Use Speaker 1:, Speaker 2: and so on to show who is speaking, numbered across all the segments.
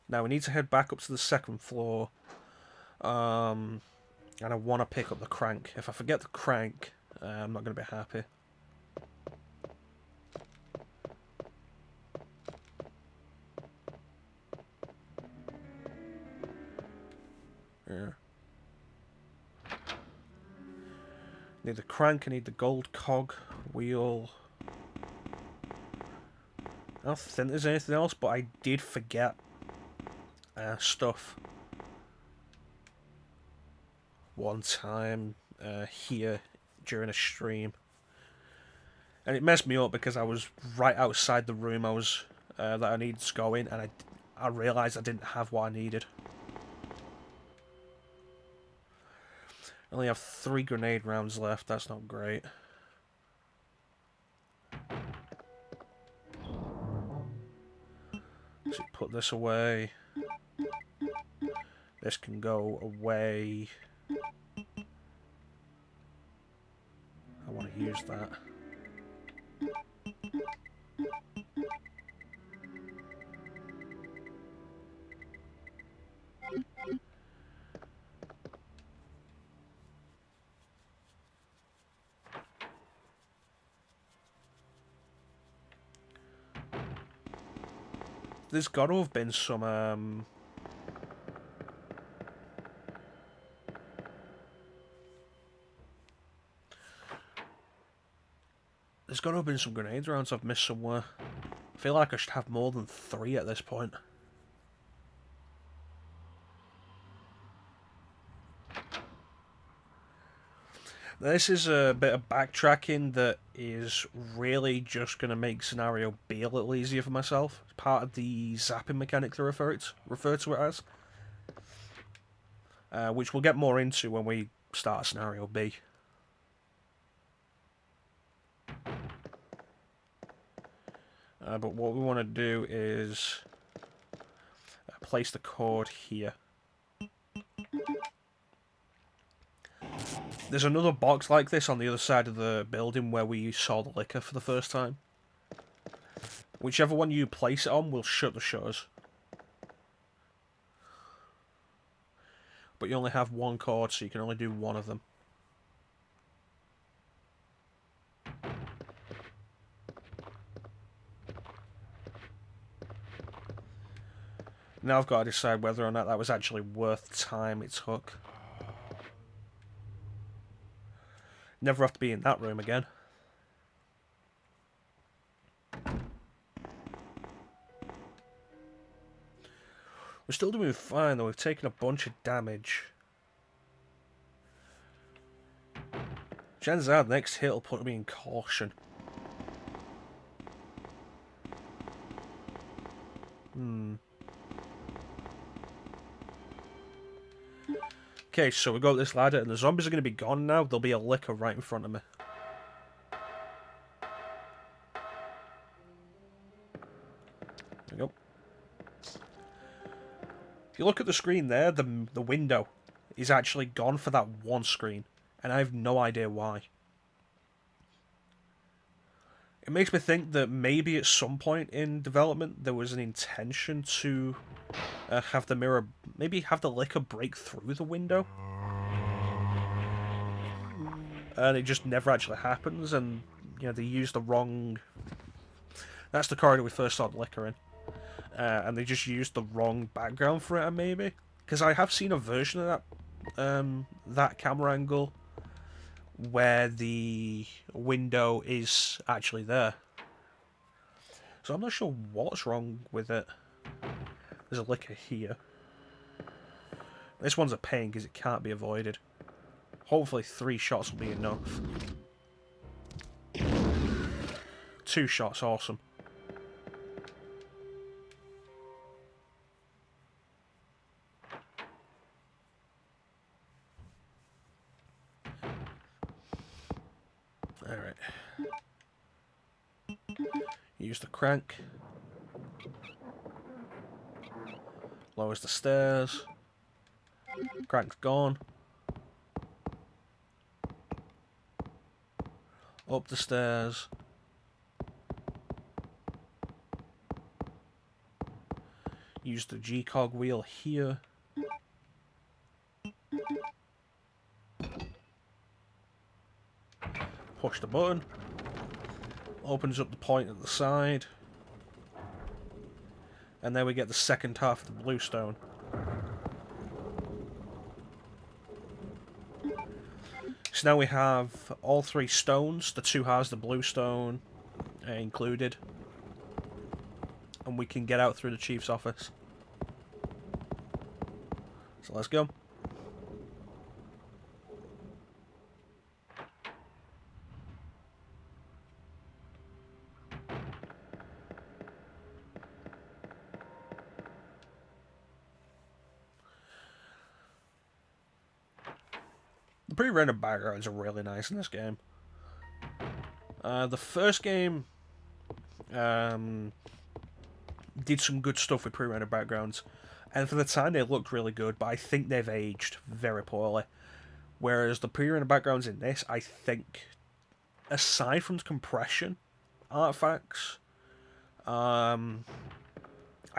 Speaker 1: Now we need to head back up to the second floor. And I want to pick up the crank. If I forget the crank, I'm not going to be happy. Yeah. Need the crank, I need the gold cog wheel. I don't think there's anything else, but I did forget stuff one time here during a stream. And it messed me up because I was right outside the room I was that I needed to go in, and I realised I didn't have what I needed. I only have 3 grenade rounds left, that's not great. So put this away. This can go away. I want to use that. There's got to have been some there's got to have been some grenade rounds I've missed somewhere. I feel like I should have more than 3 at this point. This is a bit of backtracking that is really just going to make scenario B a little easier for myself. It's part of the zapping mechanic to refer to it as. Which we'll get more into when we start scenario B. But what we want to do is place the cord here. There's another box like this on the other side of the building where we saw the liquor for the first time. Whichever one you place it on will shut the shutters. But you only have 1 cord, so you can only do 1 of them. Now I've got to decide whether or not that was actually worth the time it took. Never have to be in that room again. We're still doing fine though, we've taken a bunch of damage. Chances are the next hit will put me in caution. Okay, so we got this ladder and the zombies are going to be gone now. There'll be a licker right in front of me. There we go. If you look at the screen there, the window is actually gone for that one screen. And I have no idea why. It makes me think that maybe at some point in development there was an intention to have the mirror, maybe have the licker break through the window. And it just never actually happens, and you know they use the wrong. That's the corridor we first saw the licker in, and they just used the wrong background for it, maybe. Because I have seen a version of that camera angle where the window is actually there. So I'm not sure what's wrong with it. There's a licker here. This one's a pain because it can't be avoided. Hopefully 3 shots will be enough. 2 shots, awesome. Alright. Use the crank. Lowers the stairs. Crank's gone. Up the stairs. Use the G-cog wheel here. Push the button. Opens up the point at the side. And then we get the second half of the bluestone. So now we have all three stones, the two halves of the bluestone included. And we can get out through the chief's office. So let's go. The pre-rendered backgrounds are really nice in this game. The first game did some good stuff with pre-rendered backgrounds, and for the time they looked really good, but I think they've aged very poorly. Whereas the pre-rendered backgrounds in this, I think, aside from the compression artifacts, I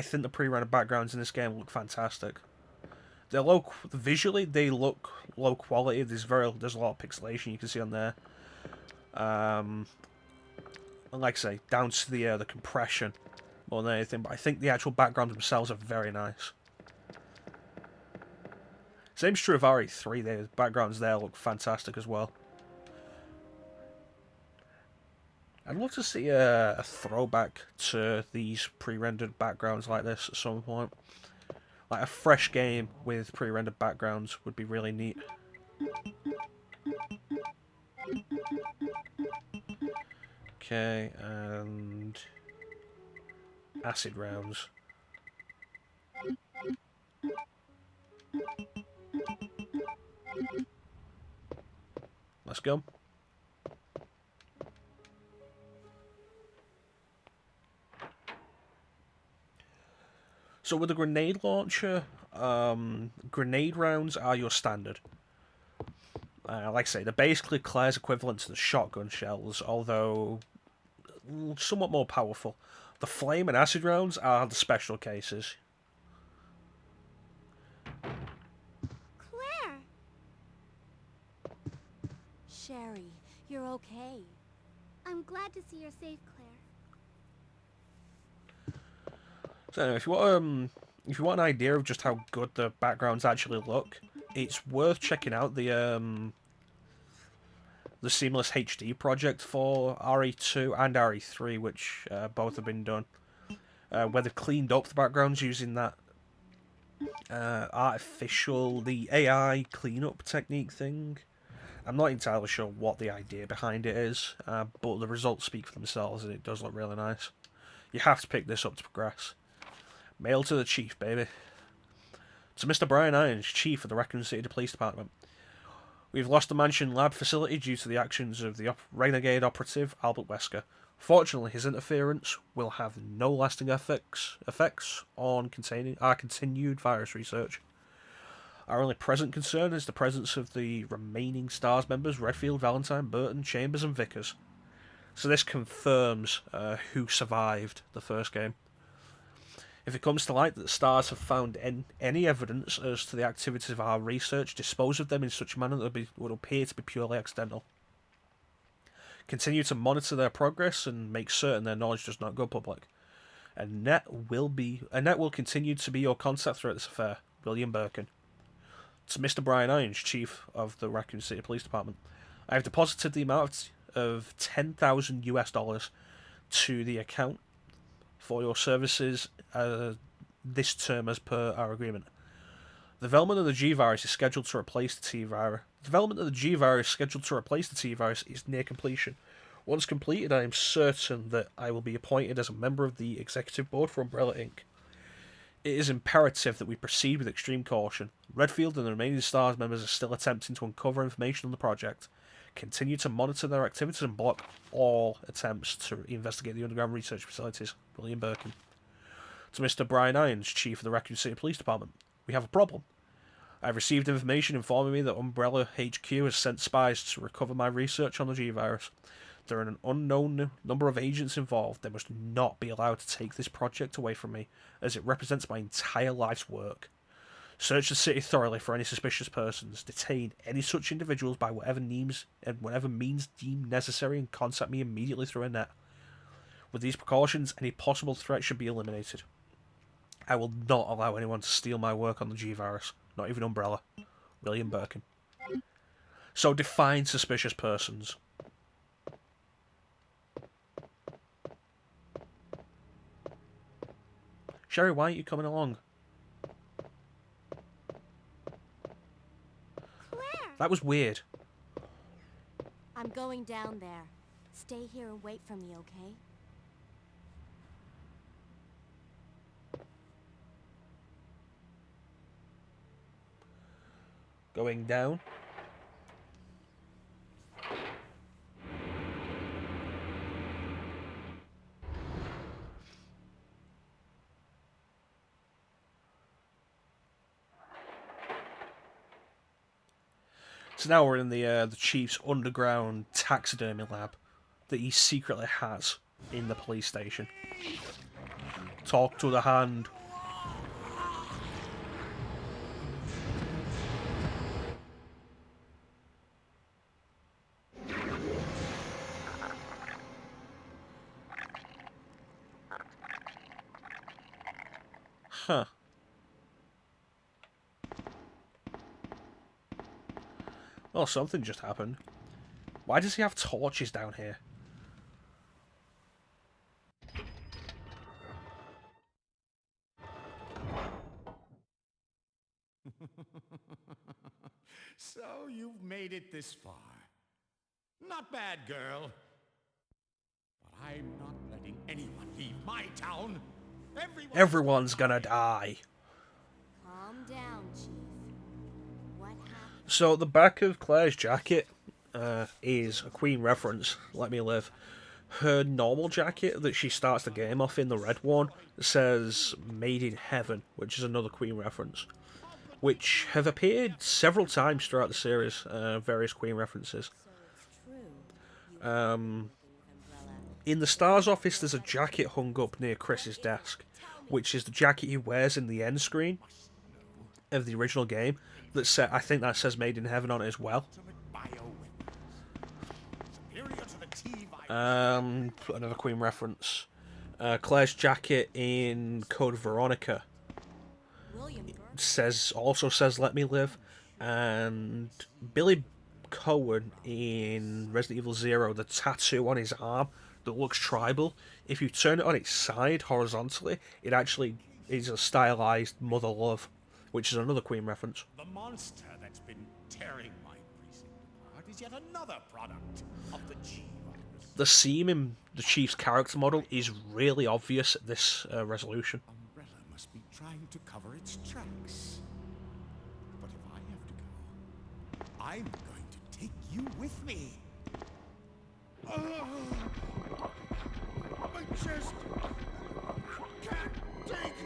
Speaker 1: think the pre-rendered backgrounds in this game look fantastic. They're visually they look low quality. There's a lot of pixelation you can see on there. And like I say, down to the compression more than anything. But I think the actual backgrounds themselves are very nice. Same's true of RE3. The backgrounds there look fantastic as well. I'd love to see a throwback to these pre-rendered backgrounds like this at some point. Like a fresh game with pre-rendered backgrounds would be really neat. Okay, and acid rounds. Let's go. So with the grenade launcher, grenade rounds are your standard. Like I say, they're basically Claire's equivalent to the shotgun shells, although somewhat more powerful. The flame and acid rounds are the special cases.
Speaker 2: Claire! Sherry, you're okay. I'm glad to see you're safe, Claire.
Speaker 1: So anyway, if you want an idea of just how good the backgrounds actually look, it's worth checking out the Seamless HD project for RE2 and RE3, which both have been done, where they've cleaned up the backgrounds using that the AI cleanup technique thing. I'm not entirely sure what the idea behind it is, but the results speak for themselves, and it does look really nice. You have to pick this up to progress. Mail to the chief, baby. To Mr. Brian Irons, chief of the Raccoon City Police Department. We've lost the mansion lab facility due to the actions of the renegade operative Albert Wesker. Fortunately, his interference will have no lasting effects on our continued virus research. Our only present concern is the presence of the remaining STARS members, Redfield, Valentine, Burton, Chambers and Vickers. So this confirms who survived the first game. If it comes to light that the STARS have found any evidence as to the activities of our research, dispose of them in such a manner that would appear to be purely accidental. Continue to monitor their progress and make certain their knowledge does not go public. Annette will continue to be your contact throughout this affair. William Birkin. To Mr. Brian Irons, Chief of the Raccoon City Police Department. I have deposited the amount of $10,000 to the account for your services this term as per our agreement. The development of the G-Virus is scheduled to replace the T-Virus. Development of the G-Virus scheduled to replace the T-Virus is near completion. Once completed, I am certain that I will be appointed as a member of the Executive Board for Umbrella Inc. It is imperative that we proceed with extreme caution. Redfield and the remaining STARS members are still attempting to uncover information on the project. Continue to monitor their activities and block all attempts to investigate the underground research facilities. William Birkin. To Mr. Brian Irons, Chief of the Raccoon City Police Department. We have a problem. I have received information informing me that Umbrella HQ has sent spies to recover my research on the G-Virus. There are an unknown number of agents involved. They must not be allowed to take this project away from me, as it represents my entire life's work. Search the city thoroughly for any suspicious persons. Detain any such individuals by whatever means deemed necessary, and contact me immediately through a net. With these precautions, any possible threat should be eliminated. I will not allow anyone to steal my work on the G-Virus, not even Umbrella. William Birkin. So define suspicious persons. Sherry, why aren't you coming along?
Speaker 2: Claire!
Speaker 1: That was weird.
Speaker 2: I'm going down there. Stay here and wait for me, okay?
Speaker 1: Going down. So now we're in the chief's underground taxidermy lab that he secretly has in the police station. Talk to the hand. Huh. Oh, something just happened. Why does he have torches down here?
Speaker 3: So you've made it this far. Not bad, girl. But I'm not letting anyone leave my town.
Speaker 1: Everyone's gonna die.
Speaker 2: Calm down, Chief. What happened?
Speaker 1: So the back of Claire's jacket is a Queen reference, Let Me Live. Her normal jacket that she starts the game off in, the red one, says Made in Heaven, which is another Queen reference, which have appeared several times throughout the series, various Queen references.
Speaker 2: So it's true.
Speaker 1: In the Star's office, there's a jacket hung up near Chris's desk, which is the jacket he wears in the end screen of the original game. I think that says Made in Heaven on it as well. Another Queen reference. Claire's jacket in Code Veronica also says Let Me Live, and Billy Cohen in Resident Evil 0, the tattoo on his arm that looks tribal, if you turn it on its side horizontally, it actually is a stylized Mother Love, which is another Queen reference.
Speaker 3: The monster that's been tearing my precinct apart is yet another product of the G-Virus.
Speaker 1: The seam in the Chief's character model is really obvious at this resolution.
Speaker 3: Umbrella must be trying to cover its tracks. But if I have to go, I'm going to take you with me. My chest can't take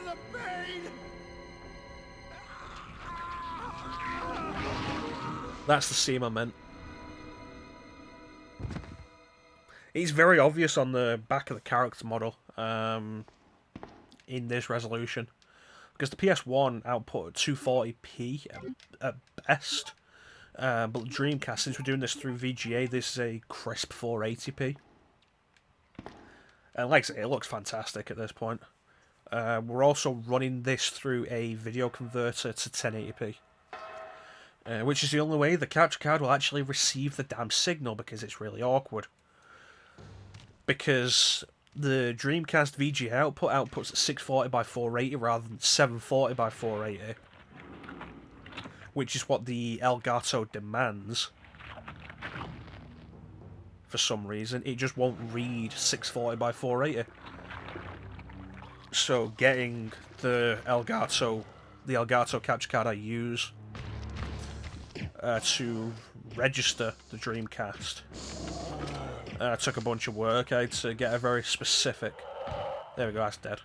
Speaker 3: the pain.
Speaker 1: That's the seam I meant. It's very obvious on the back of the character model in this resolution, because the PS1 output at 240p at best, but the Dreamcast, since we're doing this through VGA, this is a crisp 480p. And like I say, it looks fantastic at this point. We're also running this through a video converter to 1080p. Which is the only way the capture card will actually receive the damn signal, because it's really awkward. Because the Dreamcast VGA outputs at 640 by 480 rather than 740 by 480, which is what the Elgato demands. For some reason, it just won't read 640 by 480. So getting the Elgato capture card I use to register the Dreamcast took a bunch of work. I had to get a very specific... There we go, that's dead.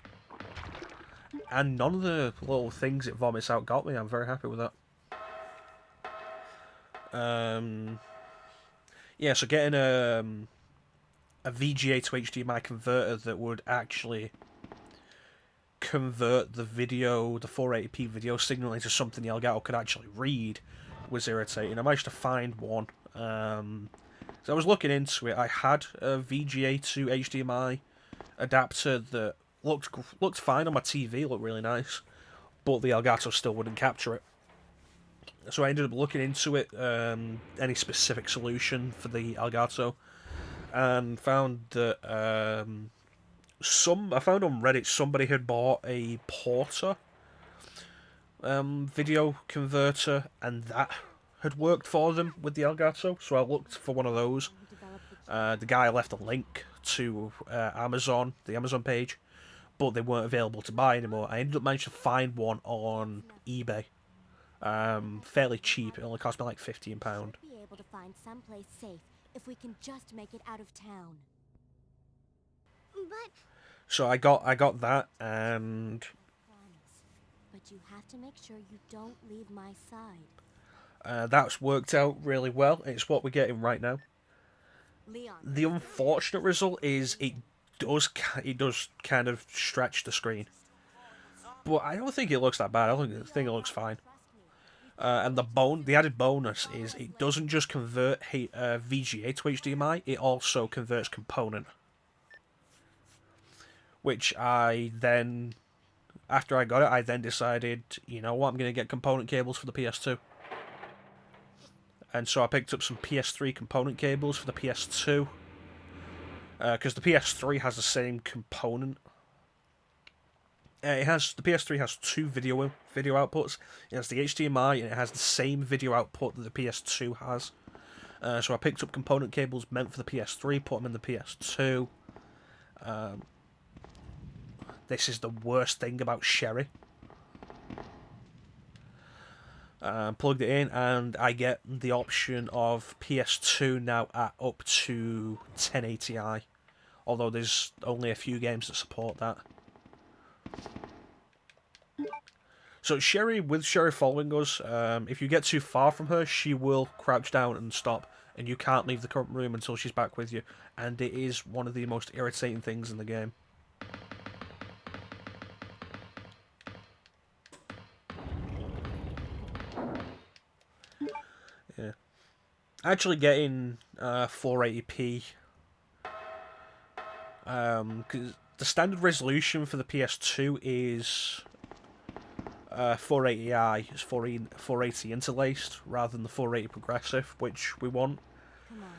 Speaker 1: And none of the little things it vomits out got me. I'm very happy with that. Yeah, so getting a VGA to HDMI converter that would actually convert the video, the 480p video signal into something the Elgato could actually read was irritating. I managed to find one. So I was looking into it. I had a VGA to HDMI adapter that looked fine on my TV, looked really nice, but the Elgato still wouldn't capture it. So I ended up looking into it, any specific solution for the Elgato, and found that I found on Reddit somebody had bought a Porter video converter, and that had worked for them with the Elgato. So I looked for one of those. The guy left a link to Amazon, the Amazon page, but they weren't available to buy anymore. I ended up managing to find one on eBay, fairly cheap. It only cost me like £15.
Speaker 2: Be able to find someplace safe if we can just make it out of town. But
Speaker 1: So I got that, and
Speaker 2: promise. But you have to make sure you don't leave my side.
Speaker 1: that's worked out really well. It's what we're getting right now.
Speaker 2: Leon.
Speaker 1: The unfortunate result is it does kind of stretch the screen, but I don't think it looks that bad. I think it looks fine. And the added bonus is it doesn't just convert VGA to HDMI; it also converts component. Which I then, after I got it, I then decided, you know what, I'm going to get component cables for the PS2. And so I picked up some PS3 component cables for the PS2. Because the PS3 has the same component. The PS3 has two video outputs. It has the HDMI and it has the same video output that the PS2 has. So I picked up component cables meant for the PS3, put them in the PS2. This is the worst thing about Sherry. Plugged it in, and I get the option of PS2 now at up to 1080i. Although there's only a few games that support that. So with Sherry following us, if you get too far from her, she will crouch down and stop, and you can't leave the current room until she's back with you. And it is one of the most irritating things in the game. Yeah. Actually getting 480p, because the standard resolution for the PS2 is 480i. It's 480 interlaced rather than the 480 progressive, which we want.
Speaker 2: Come on,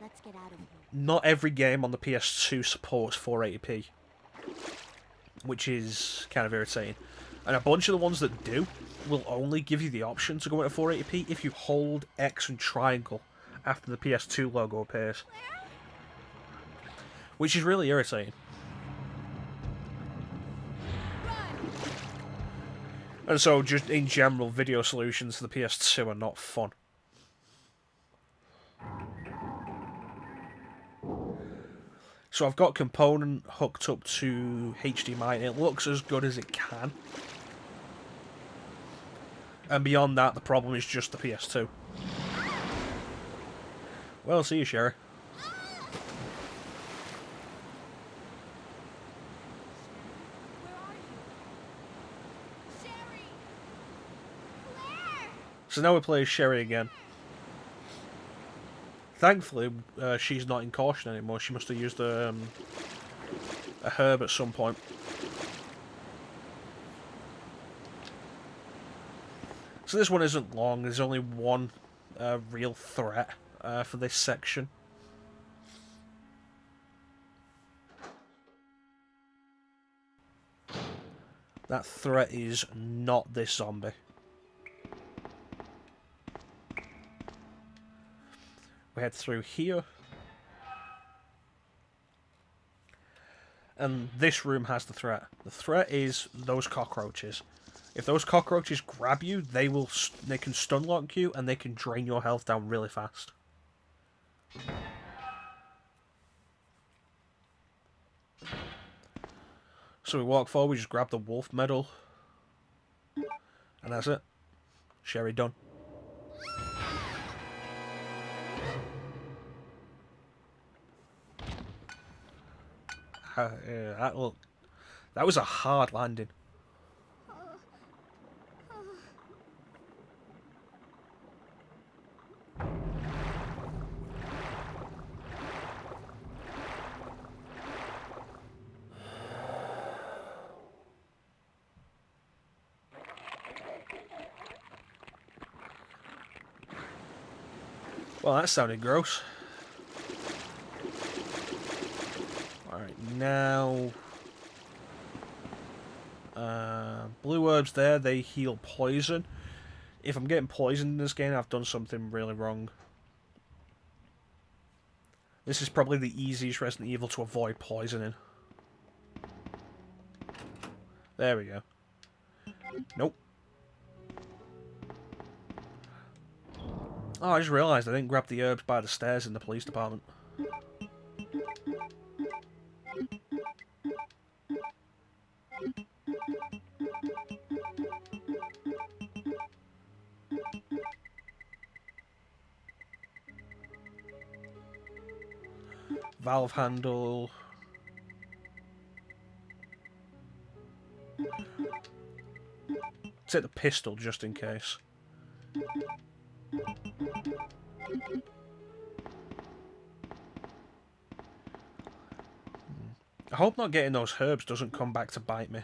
Speaker 2: let's get out of here.
Speaker 1: Not every game on the PS2 supports 480p, which is kind of irritating. And a bunch of the ones that do will only give you the option to go into 480p if you hold X and triangle after the PS2 logo appears. Which is really irritating. And so, just in general, video solutions for the PS2 are not fun. So I've got component hooked up to HDMI, and it looks as good as it can. And beyond that, the problem is just the PS2. Well, see you, Sherry.
Speaker 2: Where are you? Sherry! Claire!
Speaker 1: So now we play as Sherry again. Thankfully, she's not in caution anymore. She must have used a herb at some point. So this one isn't long. There's only one real threat for this section. That threat is not this zombie. We head through here. And this room has the threat. The threat is those cockroaches. If those cockroaches grab you, they can stun lock you and they can drain your health down really fast. So we walk forward, we just grab the wolf medal. And that's it. Sherry done. That was a hard landing. Well, that sounded gross. Alright, now... blue herbs there, they heal poison. If I'm getting poisoned in this game, I've done something really wrong. This is probably the easiest Resident Evil to avoid poisoning. There we go. Nope. Oh, I just realised I didn't grab the herbs by the stairs in the police department. Valve handle. Take the pistol just in case. I hope not getting those herbs doesn't come back to bite me.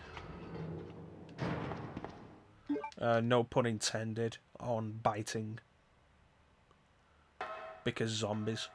Speaker 1: No pun intended on biting. Because zombies.